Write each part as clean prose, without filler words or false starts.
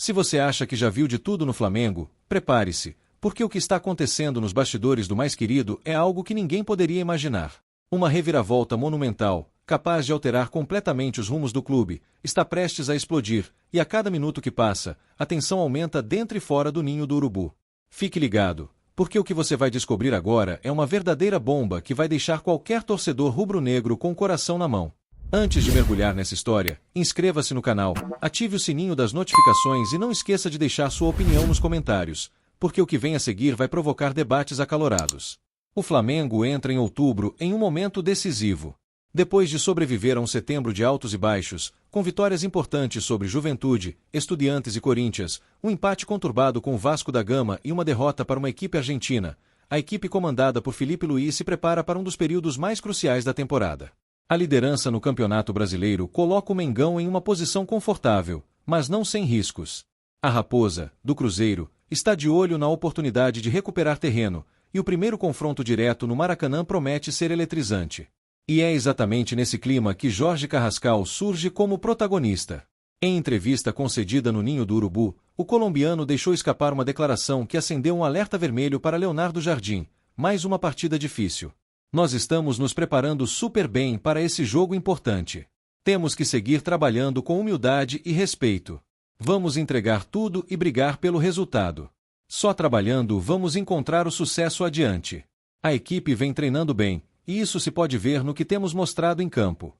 Se você acha que já viu de tudo no Flamengo, prepare-se, porque o que está acontecendo nos bastidores do mais querido é algo que ninguém poderia imaginar. Uma reviravolta monumental, capaz de alterar completamente os rumos do clube, está prestes a explodir, e a cada minuto que passa, a tensão aumenta dentro e fora do ninho do urubu. Fique ligado, porque o que você vai descobrir agora é uma verdadeira bomba que vai deixar qualquer torcedor rubro-negro com o coração na mão. Antes de mergulhar nessa história, inscreva-se no canal, ative o sininho das notificações e não esqueça de deixar sua opinião nos comentários, porque o que vem a seguir vai provocar debates acalorados. O Flamengo entra em outubro em um momento decisivo. Depois de sobreviver a um setembro de altos e baixos, com vitórias importantes sobre Juventude, Estudiantes e Corinthians, um empate conturbado com o Vasco da Gama e uma derrota para uma equipe argentina, a equipe comandada por Felipe Luiz se prepara para um dos períodos mais cruciais da temporada. A liderança no Campeonato Brasileiro coloca o Mengão em uma posição confortável, mas não sem riscos. A Raposa, do Cruzeiro, está de olho na oportunidade de recuperar terreno, e o primeiro confronto direto no Maracanã promete ser eletrizante. E é exatamente nesse clima que Jorge Carrascal surge como protagonista. Em entrevista concedida no Ninho do Urubu, o colombiano deixou escapar uma declaração que acendeu um alerta vermelho para Leonardo Jardim: mais uma partida difícil. Nós estamos nos preparando super bem para esse jogo importante. Temos que seguir trabalhando com humildade e respeito. Vamos entregar tudo e brigar pelo resultado. Só trabalhando vamos encontrar o sucesso adiante. A equipe vem treinando bem, e isso se pode ver no que temos mostrado em campo.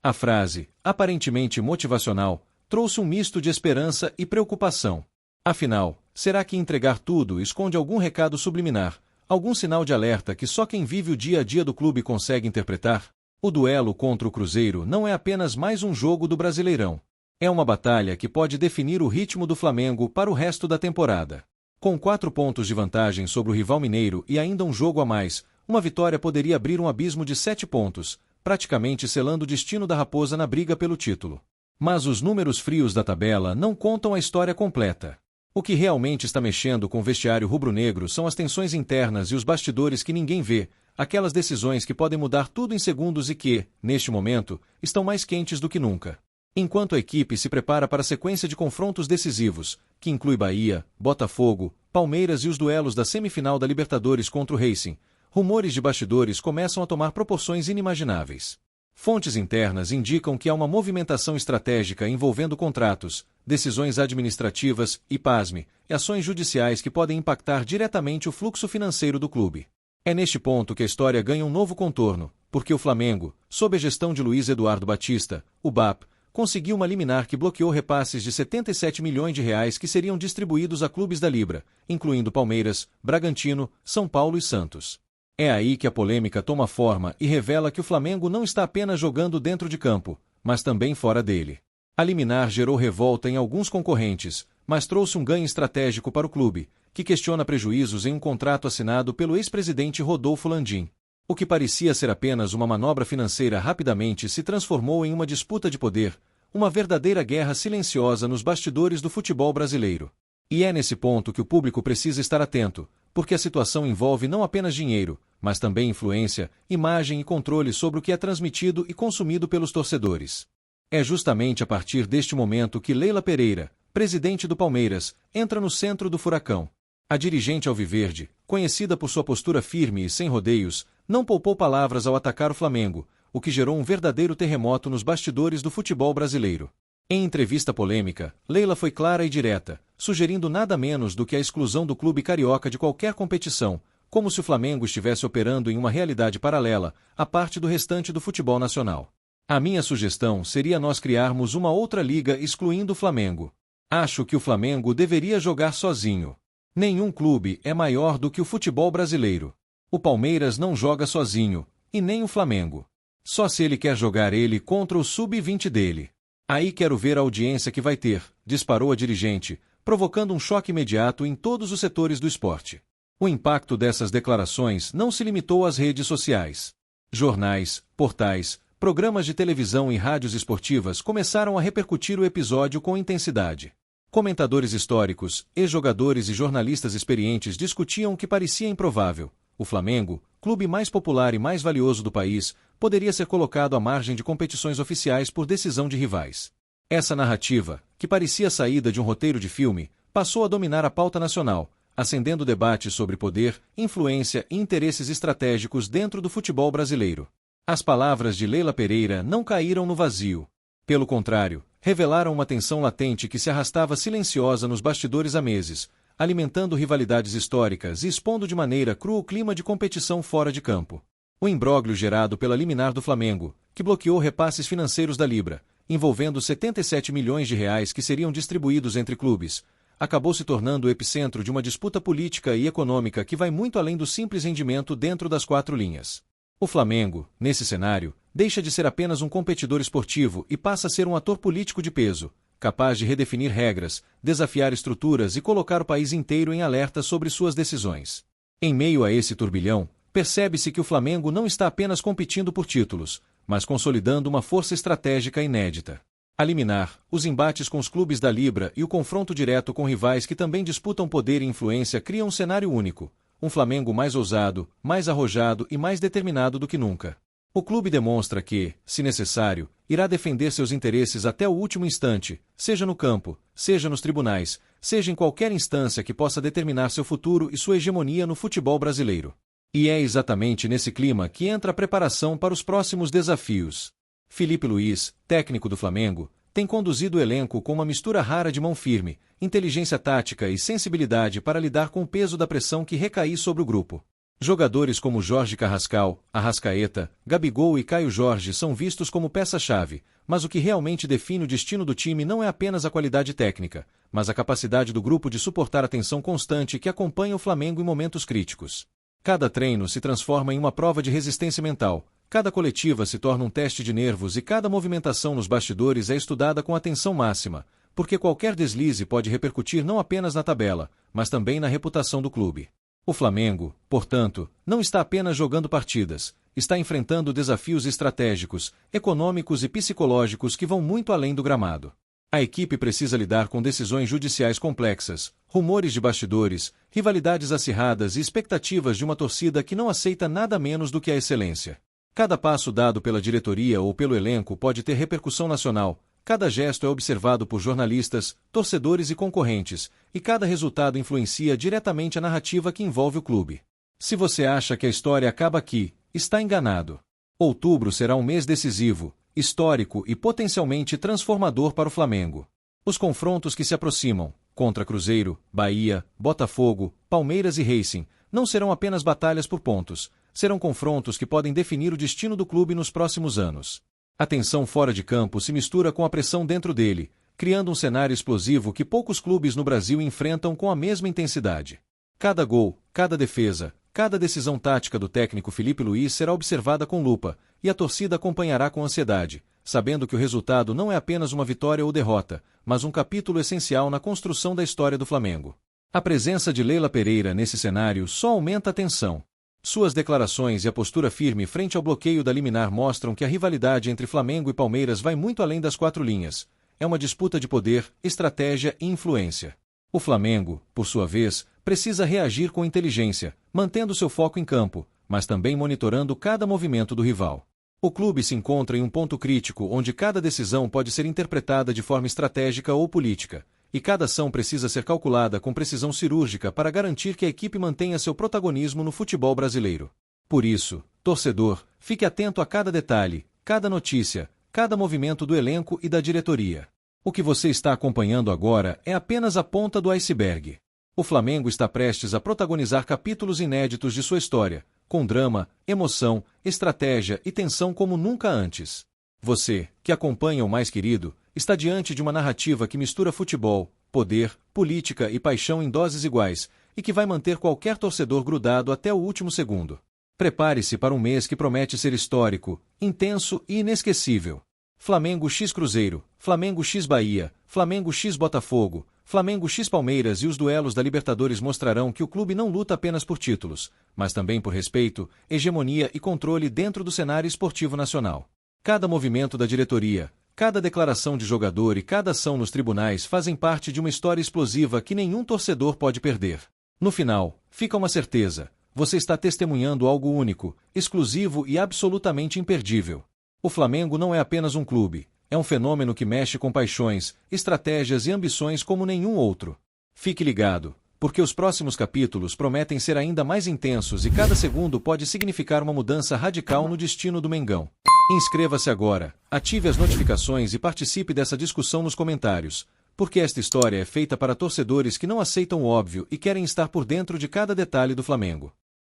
A frase, aparentemente motivacional, trouxe um misto de esperança e preocupação. Afinal, será que entregar tudo esconde algum recado subliminar, algum sinal de alerta que só quem vive o dia a dia do clube consegue interpretar? O duelo contra o Cruzeiro não é apenas mais um jogo do Brasileirão. É uma batalha que pode definir o ritmo do Flamengo para o resto da temporada. Com 4 pontos de vantagem sobre o rival mineiro e ainda um jogo a mais, uma vitória poderia abrir um abismo de 7 pontos, praticamente selando o destino da Raposa na briga pelo título. Mas os números frios da tabela não contam a história completa. O que realmente está mexendo com o vestiário rubro-negro são as tensões internas e os bastidores que ninguém vê, aquelas decisões que podem mudar tudo em segundos e que, neste momento, estão mais quentes do que nunca. Enquanto a equipe se prepara para a sequência de confrontos decisivos, que inclui Bahia, Botafogo, Palmeiras e os duelos da semifinal da Libertadores contra o Racing, rumores de bastidores começam a tomar proporções inimagináveis. Fontes internas indicam que há uma movimentação estratégica envolvendo contratos, decisões administrativas e, pasme, ações judiciais que podem impactar diretamente o fluxo financeiro do clube. É neste ponto que a história ganha um novo contorno, porque o Flamengo, sob a gestão de Luiz Eduardo Batista, o BAP, conseguiu uma liminar que bloqueou repasses de 77 milhões de reais que seriam distribuídos a clubes da Libra, incluindo Palmeiras, Bragantino, São Paulo e Santos. É aí que a polêmica toma forma e revela que o Flamengo não está apenas jogando dentro de campo, mas também fora dele. A liminar gerou revolta em alguns concorrentes, mas trouxe um ganho estratégico para o clube, que questiona prejuízos em um contrato assinado pelo ex-presidente Rodolfo Landim. O que parecia ser apenas uma manobra financeira rapidamente se transformou em uma disputa de poder, uma verdadeira guerra silenciosa nos bastidores do futebol brasileiro. E é nesse ponto que o público precisa estar atento, porque a situação envolve não apenas dinheiro, mas também influência, imagem e controle sobre o que é transmitido e consumido pelos torcedores. É justamente a partir deste momento que Leila Pereira, presidente do Palmeiras, entra no centro do furacão. A dirigente alviverde, conhecida por sua postura firme e sem rodeios, não poupou palavras ao atacar o Flamengo, o que gerou um verdadeiro terremoto nos bastidores do futebol brasileiro. Em entrevista polêmica, Leila foi clara e direta, sugerindo nada menos do que a exclusão do clube carioca de qualquer competição, como se o Flamengo estivesse operando em uma realidade paralela, à parte do restante do futebol nacional. A minha sugestão seria nós criarmos uma outra liga excluindo o Flamengo. Acho que o Flamengo deveria jogar sozinho. Nenhum clube é maior do que o futebol brasileiro. O Palmeiras não joga sozinho, e nem o Flamengo. Só se ele quer jogar ele contra o sub-20 dele. Aí quero ver a audiência que vai ter, disparou a dirigente, provocando um choque imediato em todos os setores do esporte. O impacto dessas declarações não se limitou às redes sociais. Jornais, portais, programas de televisão e rádios esportivas começaram a repercutir o episódio com intensidade. Comentadores históricos, ex-jogadores e jornalistas experientes discutiam o que parecia improvável. O Flamengo, clube mais popular e mais valioso do país, poderia ser colocado à margem de competições oficiais por decisão de rivais. Essa narrativa, que parecia saída de um roteiro de filme, passou a dominar a pauta nacional, acendendo debates sobre poder, influência e interesses estratégicos dentro do futebol brasileiro. As palavras de Leila Pereira não caíram no vazio. Pelo contrário, revelaram uma tensão latente que se arrastava silenciosa nos bastidores há meses, alimentando rivalidades históricas e expondo de maneira crua o clima de competição fora de campo. O imbróglio gerado pela liminar do Flamengo, que bloqueou repasses financeiros da Libra, envolvendo 77 milhões de reais que seriam distribuídos entre clubes, acabou se tornando o epicentro de uma disputa política e econômica que vai muito além do simples rendimento dentro das quatro linhas. O Flamengo, nesse cenário, deixa de ser apenas um competidor esportivo e passa a ser um ator político de peso, capaz de redefinir regras, desafiar estruturas e colocar o país inteiro em alerta sobre suas decisões. Em meio a esse turbilhão, percebe-se que o Flamengo não está apenas competindo por títulos, mas consolidando uma força estratégica inédita. A liminar, os embates com os clubes da Libra e o confronto direto com rivais que também disputam poder e influência criam um cenário único, um Flamengo mais ousado, mais arrojado e mais determinado do que nunca. O clube demonstra que, se necessário, irá defender seus interesses até o último instante, seja no campo, seja nos tribunais, seja em qualquer instância que possa determinar seu futuro e sua hegemonia no futebol brasileiro. E é exatamente nesse clima que entra a preparação para os próximos desafios. Felipe Luiz, técnico do Flamengo, tem conduzido o elenco com uma mistura rara de mão firme, inteligência tática e sensibilidade para lidar com o peso da pressão que recai sobre o grupo. Jogadores como Jorge Carrascal, Arrascaeta, Gabigol e Caio Jorge são vistos como peça-chave, mas o que realmente define o destino do time não é apenas a qualidade técnica, mas a capacidade do grupo de suportar a tensão constante que acompanha o Flamengo em momentos críticos. Cada treino se transforma em uma prova de resistência mental, cada coletiva se torna um teste de nervos e cada movimentação nos bastidores é estudada com atenção máxima, porque qualquer deslize pode repercutir não apenas na tabela, mas também na reputação do clube. O Flamengo, portanto, não está apenas jogando partidas, está enfrentando desafios estratégicos, econômicos e psicológicos que vão muito além do gramado. A equipe precisa lidar com decisões judiciais complexas, rumores de bastidores, rivalidades acirradas e expectativas de uma torcida que não aceita nada menos do que a excelência. Cada passo dado pela diretoria ou pelo elenco pode ter repercussão nacional, cada gesto é observado por jornalistas, torcedores e concorrentes, e cada resultado influencia diretamente a narrativa que envolve o clube. Se você acha que a história acaba aqui, está enganado. Outubro será um mês decisivo, histórico e potencialmente transformador para o Flamengo. Os confrontos que se aproximam, contra Cruzeiro, Bahia, Botafogo, Palmeiras e Racing, não serão apenas batalhas por pontos, serão confrontos que podem definir o destino do clube nos próximos anos. A tensão fora de campo se mistura com a pressão dentro dele, criando um cenário explosivo que poucos clubes no Brasil enfrentam com a mesma intensidade. Cada gol, cada defesa, cada decisão tática do técnico Felipe Luiz será observada com lupa, e a torcida acompanhará com ansiedade, sabendo que o resultado não é apenas uma vitória ou derrota, mas um capítulo essencial na construção da história do Flamengo. A presença de Leila Pereira nesse cenário só aumenta a tensão. Suas declarações e a postura firme frente ao bloqueio da liminar mostram que a rivalidade entre Flamengo e Palmeiras vai muito além das quatro linhas. É uma disputa de poder, estratégia e influência. O Flamengo, por sua vez, precisa reagir com inteligência, mantendo seu foco em campo, mas também monitorando cada movimento do rival. O clube se encontra em um ponto crítico onde cada decisão pode ser interpretada de forma estratégica ou política, e cada ação precisa ser calculada com precisão cirúrgica para garantir que a equipe mantenha seu protagonismo no futebol brasileiro. Por isso, torcedor, fique atento a cada detalhe, cada notícia, cada movimento do elenco e da diretoria. O que você está acompanhando agora é apenas a ponta do iceberg. O Flamengo está prestes a protagonizar capítulos inéditos de sua história, com drama, emoção, estratégia e tensão como nunca antes. Você, que acompanha o mais querido, está diante de uma narrativa que mistura futebol, poder, política e paixão em doses iguais, e que vai manter qualquer torcedor grudado até o último segundo. Prepare-se para um mês que promete ser histórico, intenso e inesquecível. Flamengo x Cruzeiro, Flamengo x Bahia, Flamengo x Botafogo, Flamengo x Palmeiras e os duelos da Libertadores mostrarão que o clube não luta apenas por títulos, mas também por respeito, hegemonia e controle dentro do cenário esportivo nacional. Cada movimento da diretoria, cada declaração de jogador e cada ação nos tribunais fazem parte de uma história explosiva que nenhum torcedor pode perder. No final, fica uma certeza: você está testemunhando algo único, exclusivo e absolutamente imperdível. O Flamengo não é apenas um clube, É um fenômeno que mexe com paixões, estratégias e ambições como nenhum outro. Fique ligado, porque os próximos capítulos prometem ser ainda mais intensos e cada segundo pode significar uma mudança radical no destino do Mengão. Inscreva-se agora, ative as notificações e participe dessa discussão nos comentários, porque esta história é feita para torcedores que não aceitam o óbvio e querem estar por dentro de cada detalhe do Flamengo.